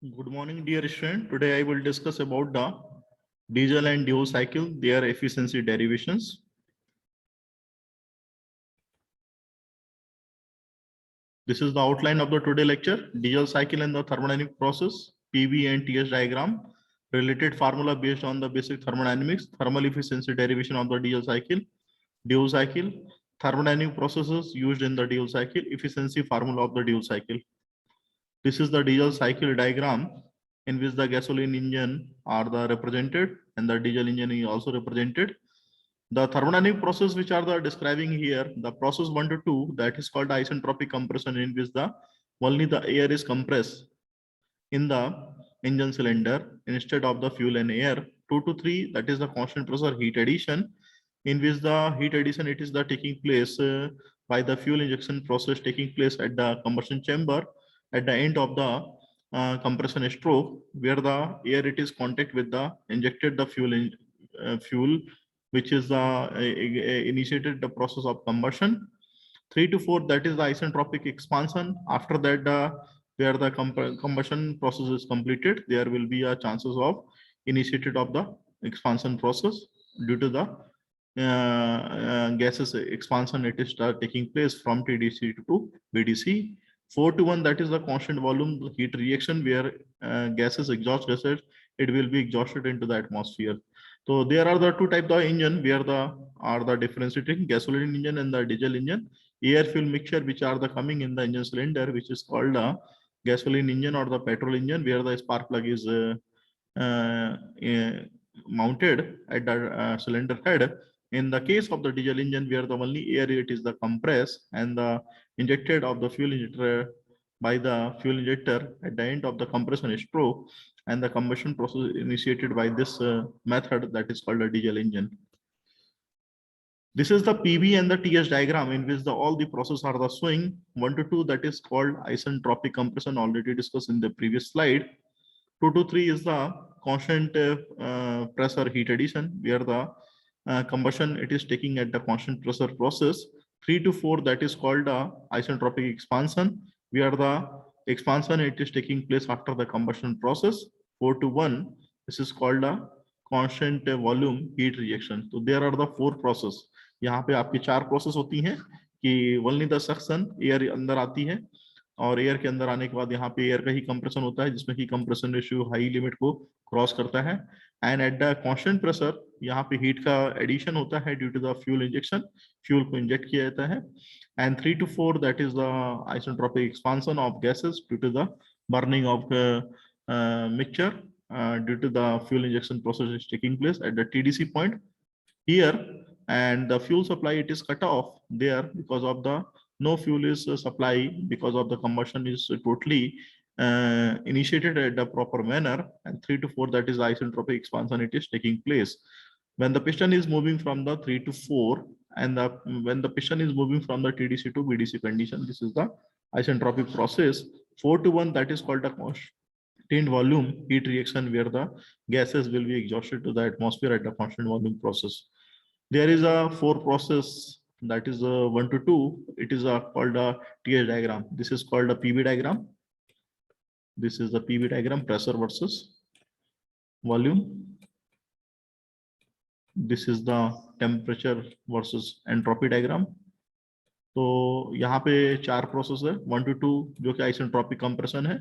Good morning, dear student. Today I will discuss about the diesel and dual cycle, their efficiency derivations. This is the outline of the today lecture. Diesel cycle and the thermodynamic process, PV and TS diagram, related formula based on the basic thermodynamics, thermal efficiency derivation of the diesel cycle, dual cycle, thermodynamic processes used in the dual cycle, efficiency formula of the dual cycle. This is the diesel cycle diagram in which the gasoline engine are the represented and the diesel engine is also represented. The thermodynamic process which are the describing here, the process 1 to 2, that is called isentropic compression, in which the only the air is compressed in the engine cylinder instead of the fuel and air. 2 to 3, that is the constant pressure heat addition, in which the heat addition it is the taking place by the fuel injection process taking place at the combustion chamber at the end of the compression stroke, where the air it is contact with the injected the fuel which is initiated the process of combustion. 3 to 4, that is the isentropic expansion. After that, where the combustion process is completed, there will be a chances of initiated of the expansion process due to the gases expansion. It is taking place from TDC to BDC. 4 to 1, that is the constant volume heat reaction, where gases, exhaust gases, it will be exhausted into the atmosphere. So there are the two types of engine where the differentiating gasoline engine and the diesel engine. Air fuel mixture which are the coming in the engine cylinder, which is called a gasoline engine or the petrol engine, where the spark plug is mounted at the cylinder head. In the case of the diesel engine, where the only air it is the compressed and the injected of the fuel injector by the fuel injector at the end of the compression stroke, and the combustion process initiated by this method, that is called a diesel engine. This is the PV and the TS diagram in which all the process are the swing 1 to 2, that is called isentropic compression, already discussed in the previous slide. 2 to 3 is the constant pressure heat addition, where the combustion it is taking at the constant pressure process. 3 to 4, that is called isentropic expansion, where the expansion it is taking place after the combustion process. 4 to 1, this is called a constant volume heat reaction. So there are the 4 process. यहाँ पे आपकी 4 process होती हैं कि only the suction, air अंदर आती है और एयर के अंदर आने के बाद यहाँ पे एयर का ही कंप्रेशन होता है, जिसमें कि कंप्रेशन रेशियो हाई लिमिट को क्रॉस करता है. And at the constant pressure यहाँ पे हीट का एडिशन होता है due to the fuel injection, fuel को इंजेक्ट किया जाता है. And 3 to 4, that is the isentropic expansion of gases due to the burning of mixture due to the fuel injection process is taking place at the TDC point here, and the fuel supply it is cut off there because of the no fuel is supply, because of the combustion is totally initiated at the proper manner. And 3 to 4, that is isentropic expansion it is taking place when the piston is moving from the 3 to 4, and when the piston is moving from the TDC to BDC condition. This is the isentropic process. 4 to 1, that is called a constant volume heat reaction, where the gases will be exhausted to the atmosphere at the constant volume process. There is a 4 process, that is 1 to 2. It is called a TS diagram. This is called a PV diagram. This is the PV diagram, pressure versus volume. This is the temperature versus entropy diagram. तो यहाँ पे 4 process है. 1 to 2 जो कि isentropic compression है.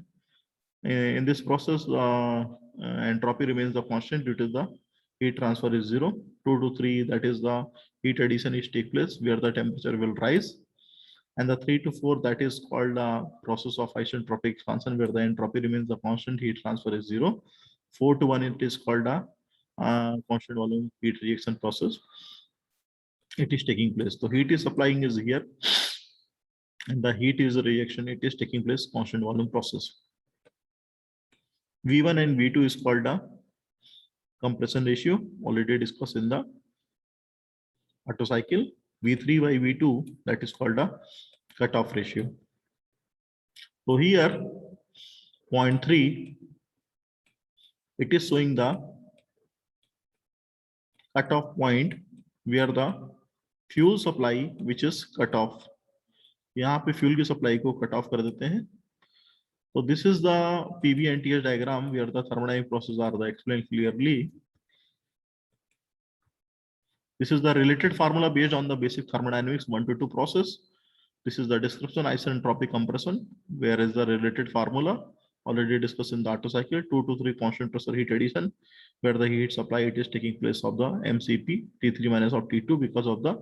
In this process, entropy remains the constant due to the heat transfer is 0. 2 to 3, that is the heat addition is take place where the temperature will rise. And the 3 to 4, that is called the process of isentropic expansion, where the entropy remains the constant, heat transfer is 0. 4 to 1, it is called a constant volume heat reaction process. It is taking place. So heat is supplying is here, and the heat is a reaction. It is taking place constant volume process. V1 and V2 is called a compression ratio, already discussed in the Otto cycle. V3 by V2, that is called a cutoff ratio. So here 0.3, it is showing the cutoff point where the fuel supply which is cut off. यहाँ पे fuel की supply को cut off कर देते हैं. So this is the PV and TS diagram where the thermodynamic processes are explained clearly. This is the related formula based on the basic thermodynamics 1 to 2 process. This is the description isentropic compression, where is the related formula already discussed in the Otto cycle. 2 to 3 constant pressure heat addition, where the heat supply it is taking place of the MCP T3 minus of T2 because of the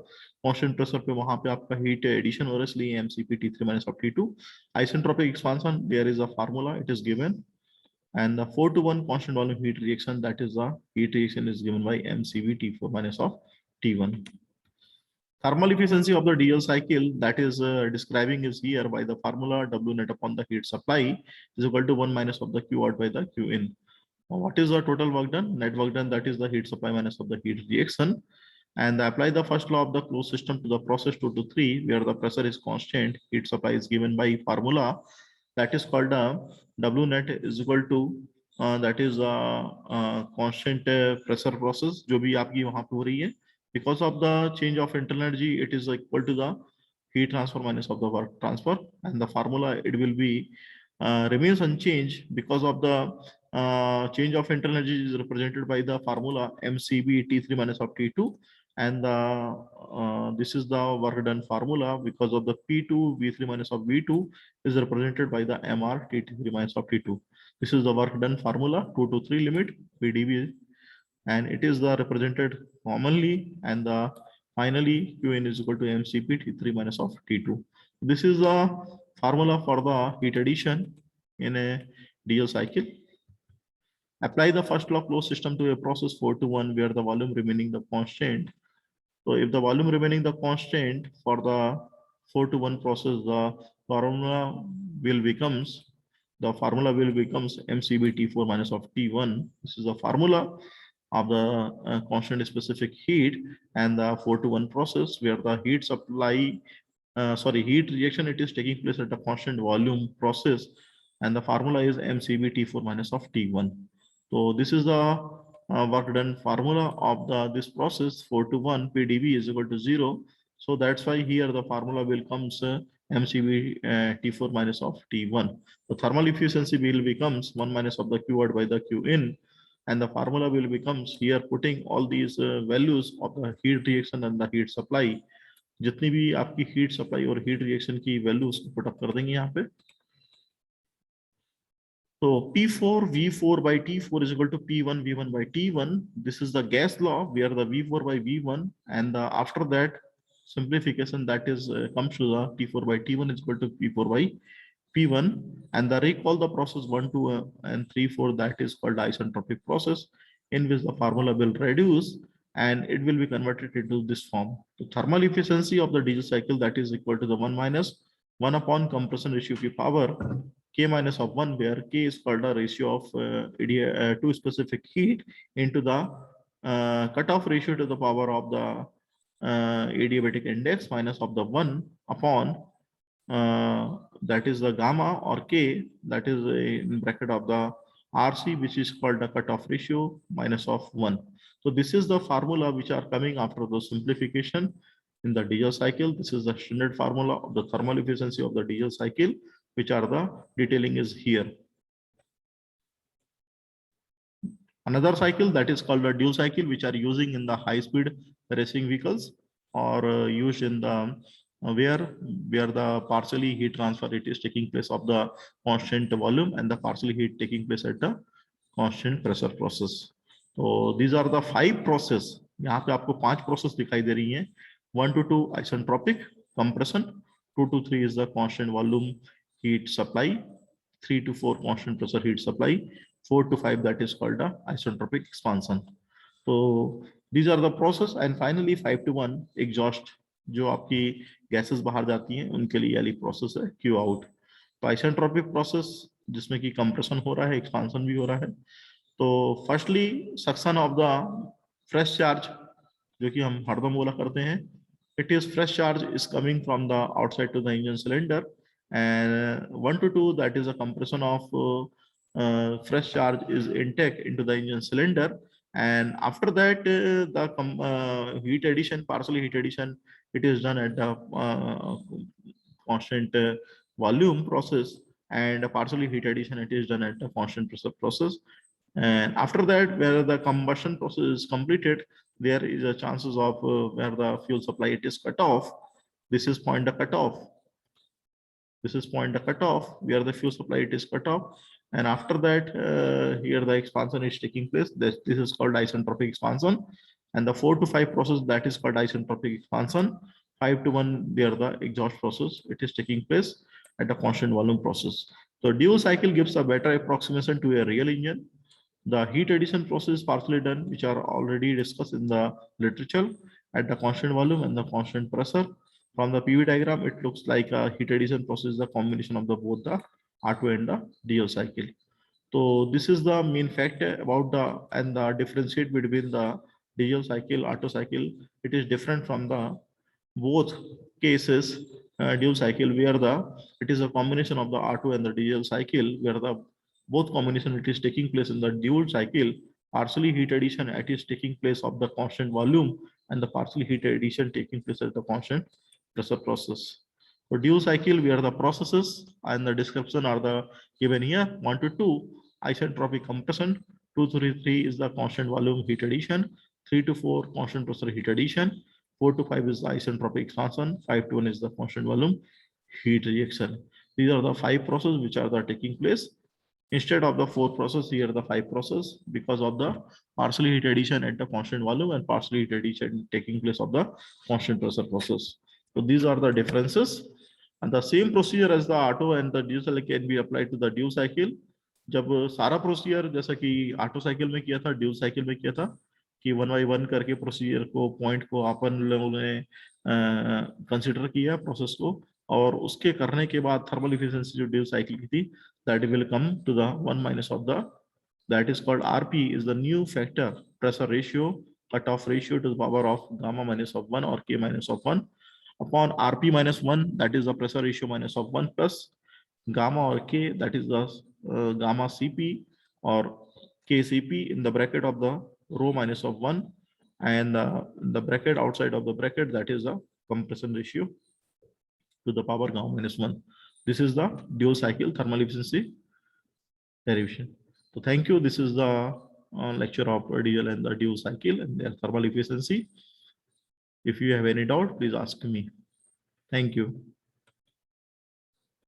constant pressure पे वहाँ पे आपका heat addition हो रहा है, इसलिए MCP T3 minus of T2. Isentropic expansion, there is a formula, it is given, and the 4 to 1 constant volume heat reaction, that is the heat reaction is given by MCV T4 minus of T1. Thermal efficiency of the DL cycle, that is describing is here by the formula W net upon the heat supply is equal to 1 minus of the Q out by the Q in. Now, what is the total work done? Net work done, that is the heat supply minus of the heat reaction. And apply the first law of the closed system to the process 2 to 3, where the pressure is constant, heat supply is given by formula that is called W net is equal to that is constant pressure process जो भी आपकी वहाँ पे हो रही है. Because of the change of internal energy, it is equal to the heat transfer minus of the work transfer, and the formula it will be remains unchanged because of the change of internal energy is represented by the formula MCB T3 minus of T2, and this is the work done formula because of the P2 V3 minus of V2 is represented by the MR T3 minus of T2. This is the work done formula 2 to 3 limit PdV, and it is the represented commonly, and the finally Qn is equal to MCP T3 minus of T2. This is the formula for the heat addition in a DL cycle. Apply the first law closed system to a process 4 to 1 where the volume remaining the constant. So if the volume remaining the constant for the 4 to 1 process, the formula will becomes MCB T4 minus of T1. This is the formula of the constant specific heat, and the 4 to 1 process where the heat supply heat reaction it is taking place at a constant volume process, and the formula is MCB T4 minus of T1. So this is the work done formula of this process 4 to 1 PdV is equal to 0. So that's why here the formula will comes MCB T4 minus of T1. The thermal efficiency will becomes 1 minus of the Q out by the Q in, and the formula will becomes here putting all these values of the heat reaction and the heat supply. जितनी भी आपकी heat supply और heat reaction की values put up कर देंगे यहाँ पे. So P4 V4 by T4 is equal to P1 V1 by T1. This is the gas law where the V4 by V1, and after that simplification that is comes to the T4 by T1 is equal to P4 by P1, and the recall the process 1, 2, and 3, 4, that is called isentropic process, in which the formula will reduce and it will be converted into this form. The thermal efficiency of the diesel cycle, that is equal to the 1 minus 1 upon compression ratio P power K minus of 1, where K is called the ratio of to specific heat into the cutoff ratio to the power of the adiabatic index minus of the 1 upon that is the gamma or K, that is in bracket of the RC, which is called the cutoff ratio minus of 1. So this is the formula which are coming after the simplification in the diesel cycle. This is the standard formula of the thermal efficiency of the diesel cycle, which are the detailing is here. Another cycle that is called a dual cycle, which are using in the high speed racing vehicles, or used in the where the partially heat transfer it is taking place of the constant volume, and the partially heat taking place at the constant pressure process. So these are the 5 process. यहाँ पे आपको 5 process दिखाई दे रही हैं. 1 to 2 isentropic compression, 2 to 3 is the constant volume heat supply, 3 to 4 constant pressure heat supply, 4 to 5 that is called the isentropic expansion. So these are the process, and finally 5 to 1 exhaust, जो आपकी gases बाहर जाती हैं उनके लिए वाली process है Q out. तो आइसेंट्रोपिक प्रोसेस जिसमें कि कंप्रेशन हो रहा है, एक्सपांशन भी हो रहा है. तो firstly suction of the fresh charge, जो कि हम हरदम बोला करते हैं, it is fresh charge is coming from the outside to the engine cylinder, and 1 to 2 that is a compression of fresh charge is intake into the engine cylinder, and after that the heat addition, partial heat addition, it is done at the constant volume process, and a partially heat addition, it is done at the constant pressure process. And after that, where the combustion process is completed, there is a chances of where the fuel supply it is cut off. This is point the cutoff. This is point the cutoff where the fuel supply it is cut off. And after that, here the expansion is taking place. This is called isentropic expansion. And the 4 to 5 process, that is called isentropic expansion. 5 to 1, there the exhaust process, it is taking place at a constant volume process. So dual cycle gives a better approximation to a real engine. The heat addition process is partially done, which are already discussed in the literature at the constant volume and the constant pressure. From the PV diagram, it looks like a heat addition process is the combination of the both the R2 and the DO cycle. So this is the main fact about the and the differentiate between the diesel cycle, Otto cycle. It is different from the both cases dual cycle where it is a combination of the R2 and the diesel cycle where the both combination it is taking place in the dual cycle. Partially heat addition it is taking place of the constant volume and the partially heat addition taking place at the constant pressure process. So dual cycle where the processes and the description are the given here. 1 to 2 isentropic compression, 2 to 3 is the constant volume heat addition, 3 to 4 constant pressure heat addition, 4 to 5 is the isentropic expansion, 5 to 1 is the constant volume heat reaction. These are the 5 processes which are the taking place. Instead of the 4 process, here the 5 process because of the partially heat addition at the constant volume and partially heat addition taking place of the constant pressure process. So these are the differences. And the same procedure as the Otto and the diesel can be applied to the dual cycle. जब सारा procedure जैसा कि auto cycle में किया था, dual cycle में किया था कि 1 by 1 करके प्रोसीजर को पॉइंट को अपन लोगों ने कंसिडर किया प्रोसेस को, और उसके करने के बाद थर्मल इफिशिएंसी जो ड्यूल साइकिल की थी that will come to the 1 minus of the that is called RP is the new factor pressure ratio cutoff ratio to the power of gamma minus of 1 or K minus of 1 upon RP minus 1, that is the pressure ratio minus of 1 plus gamma or K, that is the gamma CP or KCP in the bracket of the rho minus of 1, and the bracket outside of the bracket, that is the compression ratio to the power gamma minus 1. This is the dual cycle thermal efficiency derivation. So thank you. This is the lecture of diesel and the dual cycle and their thermal efficiency. If you have any doubt, please ask me. Thank you.